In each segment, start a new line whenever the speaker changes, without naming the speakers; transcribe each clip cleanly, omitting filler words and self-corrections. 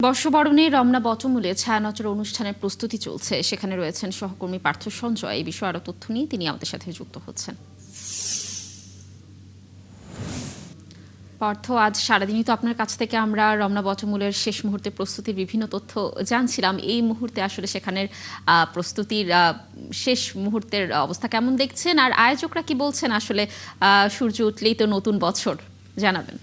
বর্ষবরণে রমনা বটমূলে ছায়ানটের অনুষ্ঠানের প্রস্তুতি চলছে। সেখানে রয়েছেন সহকর্মী পার্থ সঞ্জয়। এই বিষয়ে আরো তথ্য নিয়ে তিনি আমাদের সাথে যুক্ত হচ্ছেন। পার্থ, আজ সারাদিনই তো আপনার কাছ থেকে আমরা রমনা বটমূলের শেষ মুহূর্তে প্রস্তুতির বিভিন্ন তথ্য জানছিলাম। এই মুহূর্তে আসলে সেখানের প্রস্তুতির শেষ মুহূর্তের অবস্থা কেমন দেখছেন, আর আয়োজকরা কি বলছেন? আসলে সূর্য উঠলেই তো নতুন বছর, জানাবেন।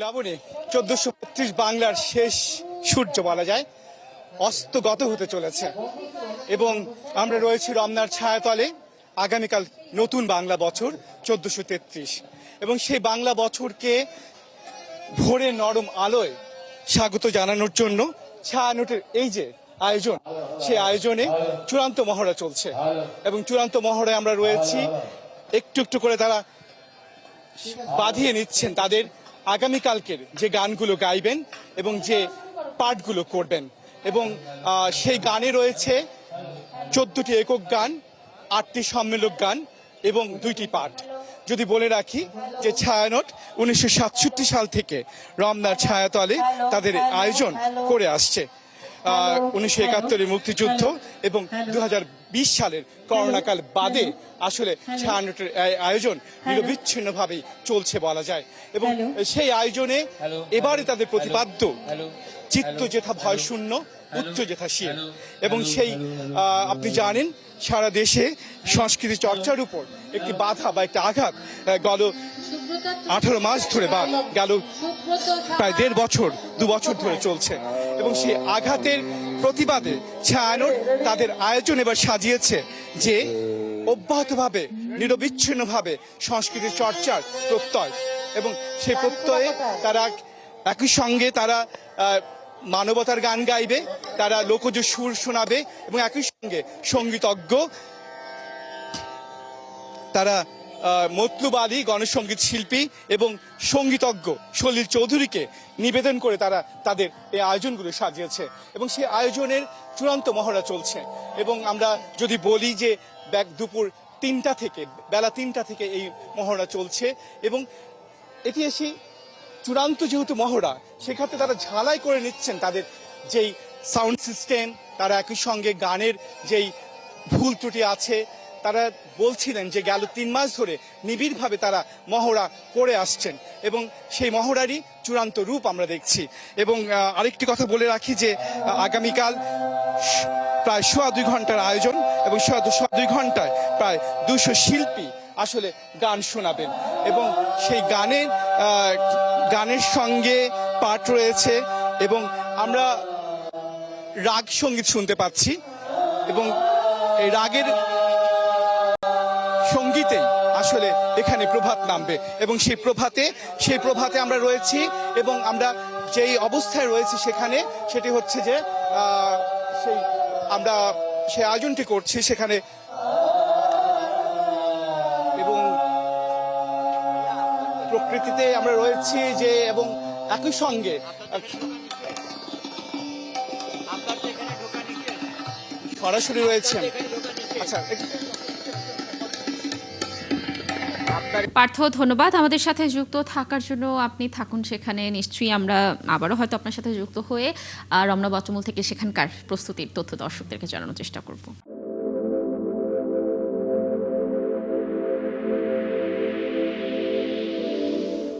লাবণী, 1435 বাংলার শেষ সূর্য বলা যায় অস্তগত হতে চলেছে এবং আমরা রয়েছি রমনার ছায়াতলে। আগামীকাল নতুন বাংলা বছর 1433 এবং সেই বাংলা বছরকে ভোরে নরম আলোয় স্বাগত জানানোর জন্য ছায়ানটের এই যে আয়োজন, সেই আয়োজনে চূড়ান্ত মহড়া চলছে এবং চূড়ান্ত মহড়ায় আমরা রয়েছি। একটু একটু করে তারা বাঁধিয়ে নিচ্ছেন তাদের আগামীকালকের যে গানগুলো গাইবেন এবং যে পাঠগুলো করবেন। এবং সেই গানে রয়েছে 14টি একক গান, 8টি সম্মেলক গান এবং 2টি পাঠ। যদি বলে রাখি যে ছায়ানট 1967 সাল থেকে রমনার ছায়াতলে তাদের আয়োজন করে আসছে। 1971 মুক্তিযুদ্ধ এবং 2020 সালের করোনাকাল বাদে আসলে ছায়ানটের আয়োজন নিরবিচ্ছিন্নভাবেই চলছে বলা যায়। এবং সেই আয়োজনে এবারে তাদের প্রতিপাদ্য চিত্ত যেথা ভয় শূন্য, উচ্চ যেথা শীল। এবং সেই আপনি জানেন সারা দেশে সংস্কৃতি চর্চার উপর একটি বাধা বা একটা আঘাত গত 18 মাস ধরে বা গেল প্রায় 1.5 বছর 2 বছর ধরে চলছে। এবং সেই আঘাতের প্রতিবাদে ছায়ানট তাদের আয়োজন এবার সাজিয়েছে যে অব্যাহতভাবে নিরবিচ্ছিন্নভাবে সংস্কৃতি চর্চার প্রত্যয়। এবং সেই প্রত্যয়ে তারা একই সঙ্গে তারা মানবতার গান গাইবে, তারা লোকজ সুর শোনাবে এবং একই সঙ্গে সঙ্গীতজ্ঞ তারা মতলুব আলী গণসঙ্গীত শিল্পী এবং সঙ্গীতজ্ঞ সলিল চৌধুরীকে নিবেদন করে তারা তাদের এই আয়োজনগুলো সাজিয়েছে এবং সেই আয়োজনের চূড়ান্ত মহড়া চলছে। এবং আমরা যদি বলি যে দুপুর 3টা থেকে বেলা 3টা থেকে এই মহড়া চলছে এবং এটি এসে চূড়ান্ত যেহেতু মহড়া, সেক্ষেত্রে তারা ঝালাই করে নিচ্ছেন তাদের যেই সাউন্ড সিস্টেম, তারা একই সঙ্গে গানের যেই ভুল ত্রুটি আছে। তারা বলছিলেন যে গেল 3 মাস ধরে নিবিড়ভাবে তারা মহড়া করে আসছেন এবং সেই মহড়ারই চূড়ান্ত রূপ আমরা দেখছি। এবং আরেকটি কথা বলে রাখি যে আগামীকাল প্রায় 2.5 ঘন্টার আয়োজন এবং 2.5 ঘন্টায় প্রায় 200 শিল্পী আসলে গান শোনাবেন এবং সেই গানের সঙ্গে পাঠ রয়েছে এবং আমরা রাগ সঙ্গীত শুনতে পাচ্ছি এবং এই রাগের সঙ্গীতেই আসলে এখানে প্রভাত নামবে এবং সেই প্রভাতে আমরা রয়েছি এবং আমরা যেই অবস্থায় রয়েছি সেখানে সেটি হচ্ছে যে আমরা সেই আয়োজনটি করছি সেখানে এবং প্রকৃতিতে আমরা রয়েছি যে এবং একই সঙ্গে সরাসরি রয়েছেন। আচ্ছা,
পার্থ, ধন্যবাদ আমাদের সাথে যুক্ত থাকার জন্য। আপনি থাকুন সেখানে, নিশ্চয়ই আমরা আবারও হয়তো আপনার সাথে যুক্ত হয়ে রমনা বটমূল থেকে সেখানকার প্রস্তুতির তথ্য দর্শকদেরকে জানানোর চেষ্টা করব।